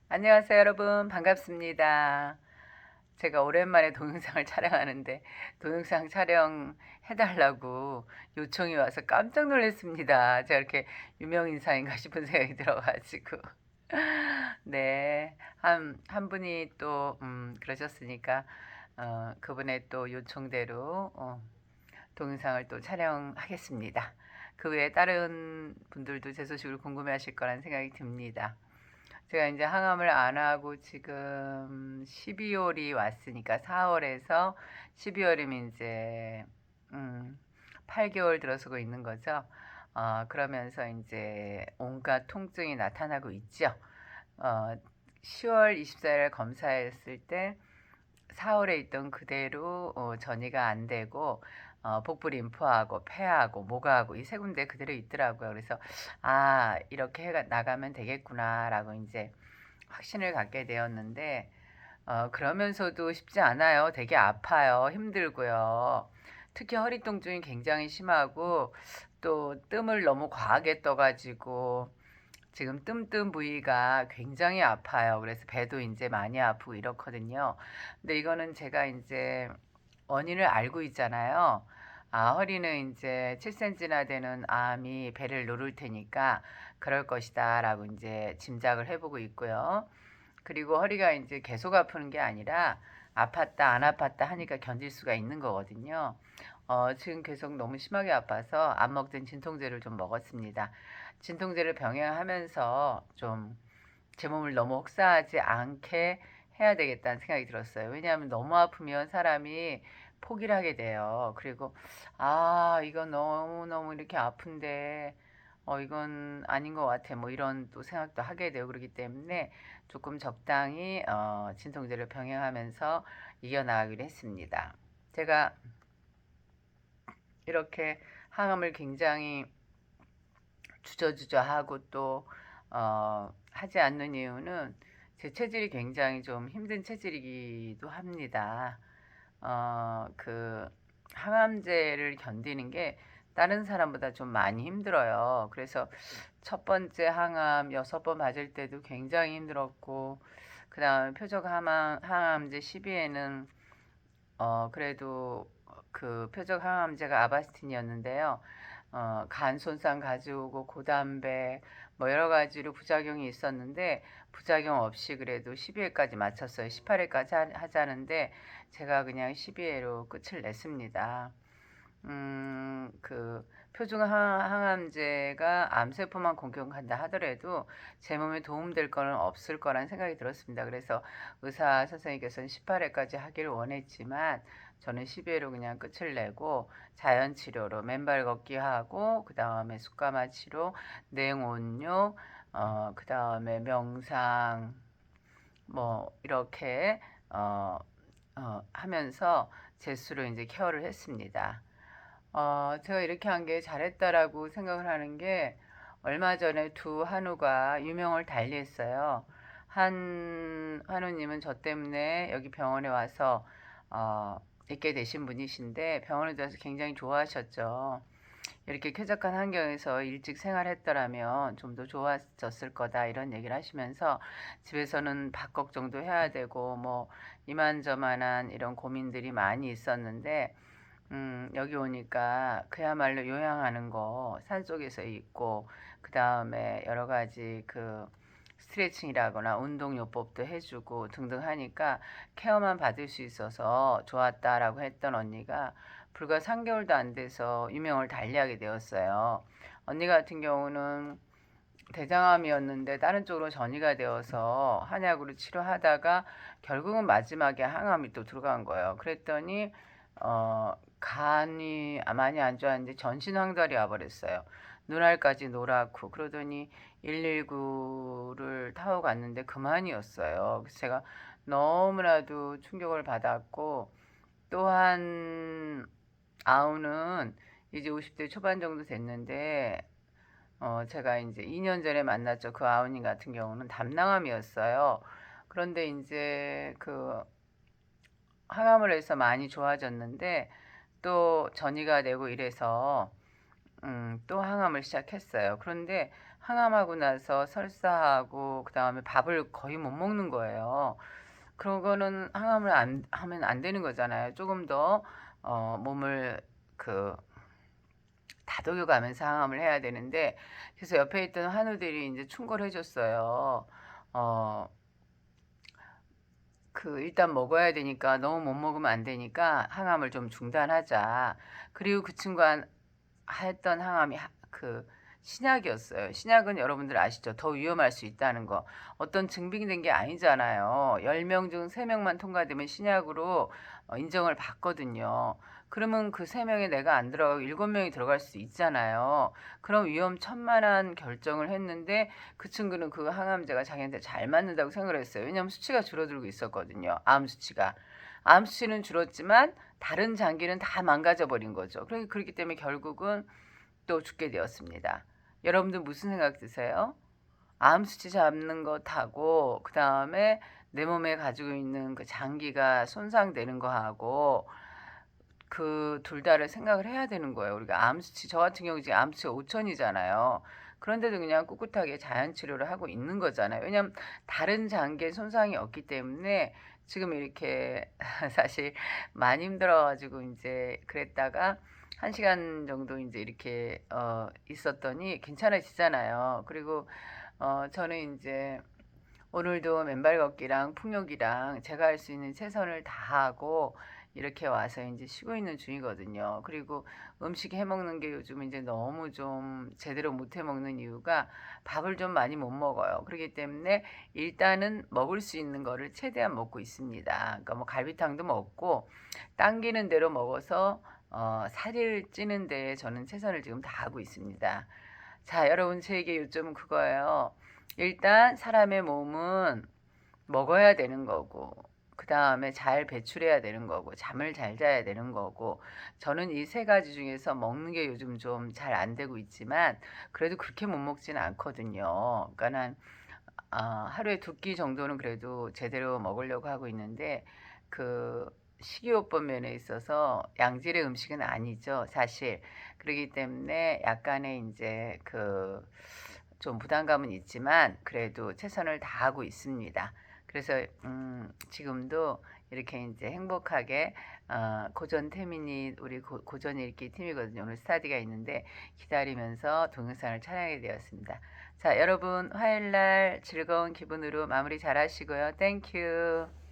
안녕하세요, 여러분. 반갑습니다. 제가 오랜만에 동영상을 촬영하는데 동영상 촬영해달라고 요청이 와서 깜짝 놀랐습니다. 제가 이렇게 유명 인사인가 싶은 생각이 들어가지고. 네, 한 분이 또 그러셨으니까 그분의 또 요청대로 동영상을 또 촬영하겠습니다. 그 외에 다른 분들도 제 소식을 궁금해하실 거란 생각이 듭니다. 제가 이제 항암을 안 하고 지금 12월이 왔으니까 4월에서 12월이면 이제 8개월 들어서고 있는 거죠. 그러면서 이제 온갖 통증이 나타나고 있죠. 어, 10월 24일 검사했을 때 4월에 있던 그대로 전이가 안 되고 복부 림프하고 폐하고 목하고 이 세 군데 그대로 있더라고요. 그래서 이렇게 해가 나가면 되겠구나라고 이제 확신을 갖게 되었는데 그러면서도 쉽지 않아요. 되게 아파요. 힘들고요. 특히 허리 통증이 굉장히 심하고 또 뜸을 너무 과하게 떠가지고 지금 뜸뜸 부위가 굉장히 아파요. 그래서 배도 이제 많이 아프고 이렇거든요. 근데 이거는 제가 이제 원인을 알고 있잖아요. 허리는 이제 7cm나 되는 암이 배를 누를 테니까 그럴 것이다 라고 이제 짐작을 해보고 있고요. 그리고 허리가 이제 계속 아프는 게 아니라 아팠다 안 아팠다 하니까 견딜 수가 있는 거거든요. 지금 계속 너무 심하게 아파서 안 먹던 진통제를 좀 먹었습니다. 진통제를 병행하면서 좀 제 몸을 너무 혹사하지 않게 해야 되겠다는 생각이 들었어요. 왜냐하면 너무 아프면 사람이 포기를 하게 돼요. 그리고 이건 너무너무 이렇게 아픈데 이건 아닌 것 같아. 뭐 이런 또 생각도 하게 되고 그러기 때문에 조금 적당히 진통제를 병행하면서 이겨나가기로 했습니다. 제가 이렇게 항암을 굉장히 주저주저하고 또 하지 않는 이유는 제 체질이 굉장히 좀 힘든 체질이기도 합니다. 그 항암제를 견디는 게 다른 사람보다 좀 많이 힘들어요. 그래서 첫 번째 항암 6번 맞을 때도 굉장히 힘들었고 그 다음에 표적 항암제 12에는 그래도 그 표적 항암제가 아바스틴이었는데요. 간 손상 가져오고 고담배 뭐 여러 가지로 부작용이 있었는데 부작용 없이 그래도 12회까지 마쳤어요. 18회까지 하자는데 제가 그냥 12회로 끝을 냈습니다. 그 표준 항암제가 암세포만 공격한다 하더라도 제 몸에 도움될 거는 없을 거란 생각이 들었습니다. 그래서 의사 선생님께서는 18회까지 하기를 원했지만 저는 12회로 그냥 끝을 내고 자연 치료로 맨발 걷기 하고 그 다음에 숙가마 치료, 냉온료, 그 다음에 명상 뭐 이렇게 하면서 제 스스로 이제 케어를 했습니다. 제가 이렇게 한 게 잘했다라고 생각을 하는 게 얼마 전에 두 한우가 유명을 달리했어요. 한 한우님은 저 때문에 여기 병원에 와서 있게 되신 분이신데 병원에 들어서 굉장히 좋아하셨죠. 이렇게 쾌적한 환경에서 일찍 생활했더라면 좀 더 좋아졌을 거다 이런 얘기를 하시면서 집에서는 밥 걱정도 해야 되고 뭐 이만저만한 이런 고민들이 많이 있었는데 여기 오니까 그야말로 요양하는 거 산속에서 있고 그 다음에 여러 가지 그 스트레칭이라거나 운동요법도 해주고 등등 하니까 케어만 받을 수 있어서 좋았다라고 했던 언니가 불과 3개월도 안 돼서 유명을 달리하게 되었어요. 언니 같은 경우는 대장암이었는데 다른 쪽으로 전이가 되어서 한약으로 치료하다가 결국은 마지막에 항암이 또 들어간 거예요. 그랬더니 간이 많이 안 좋았는데 전신황달이 와버렸어요. 눈알까지 노랗고 그러더니 119를 타고 갔는데 그만이었어요. 그래서 제가 너무나도 충격을 받았고 또한 아우는 이제 50대 초반 정도 됐는데 제가 이제 2년 전에 만났죠. 그 아우님 같은 경우는 담낭암이었어요. 그런데 이제 그 항암을 해서 많이 좋아졌는데 또 전이가 되고 이래서 또 항암을 시작했어요. 그런데 항암하고 나서 설사하고 그다음에 밥을 거의 못 먹는 거예요. 그런 거는 항암을 안 하면 안 되는 거잖아요. 조금 더 몸을 그 다독여 가면서 항암을 해야 되는데, 그래서 옆에 있던 한우들이 이제 충고를 해줬어요. 어, 일단 먹어야 되니까 너무 못 먹으면 안 되니까 항암을 좀 중단하자. 그리고 그 친구가 했던 항암이 신약이었어요. 신약은 여러분들 아시죠? 더 위험할 수 있다는 거. 어떤 증빙된 게 아니잖아요. 10명 중 3명만 통과되면 신약으로 인정을 받거든요. 그러면 그 3명에 내가 안 들어가고 7명이 들어갈 수 있잖아요. 그럼 위험천만한 결정을 했는데 그 친구는 그 항암제가 자기한테 잘 맞는다고 생각을 했어요. 왜냐하면 수치가 줄어들고 있었거든요. 암 수치가. 암 수치는 줄었지만 다른 장기는 다 망가져 버린 거죠. 그렇기 때문에 결국은 또 죽게 되었습니다. 여러분들 무슨 생각 드세요? 암 수치 잡는 것하고 그 다음에 내 몸에 가지고 있는 그 장기가 손상되는 거하고 그 둘 다를 생각을 해야 되는 거예요. 우리가 암 수치, 저 같은 경우 지금 암 수치가 5천이잖아요. 그런데도 그냥 꿋꿋하게 자연 치료를 하고 있는 거잖아요. 왜냐면 다른 장기에 손상이 없기 때문에 지금 이렇게 사실 많이 힘들어가지고 이제 그랬다가 1시간 정도 이제 이렇게 있었더니 괜찮아지잖아요. 그리고 저는 이제 오늘도 맨발 걷기랑 풍욕이랑 제가 할 수 있는 최선을 다하고 이렇게 와서 이제 쉬고 있는 중이거든요. 그리고 음식 해 먹는 게 요즘 이제 너무 좀 제대로 못 해 먹는 이유가 밥을 좀 많이 못 먹어요. 그렇기 때문에 일단은 먹을 수 있는 거를 최대한 먹고 있습니다. 그러니까 뭐 갈비탕도 먹고 당기는 대로 먹어서 살을 찌는 데 저는 최선을 지금 다하고 있습니다. 자, 여러분 제게 요점은 그거예요. 일단 사람의 몸은 먹어야 되는 거고, 그 다음에 잘 배출해야 되는 거고, 잠을 잘 자야 되는 거고, 저는 이 세 가지 중에서 먹는 게 요즘 좀 잘 안 되고 있지만, 그래도 그렇게 못 먹지는 않거든요. 그러니까 하루에 2끼 정도는 그래도 제대로 먹으려고 하고 있는데, 그 식이요법 면에 있어서 양질의 음식은 아니죠, 사실. 그렇기 때문에 약간의 이제 좀 부담감은 있지만 그래도 최선을 다하고 있습니다. 그래서 지금도 이렇게 이제 행복하게 고전 태민이 우리 고전 읽기 팀이거든요. 오늘 스타디가 있는데 기다리면서 동영상을 촬영하게 되었습니다. 자, 여러분 화요일 날 즐거운 기분으로 마무리 잘 하시고요. 땡큐.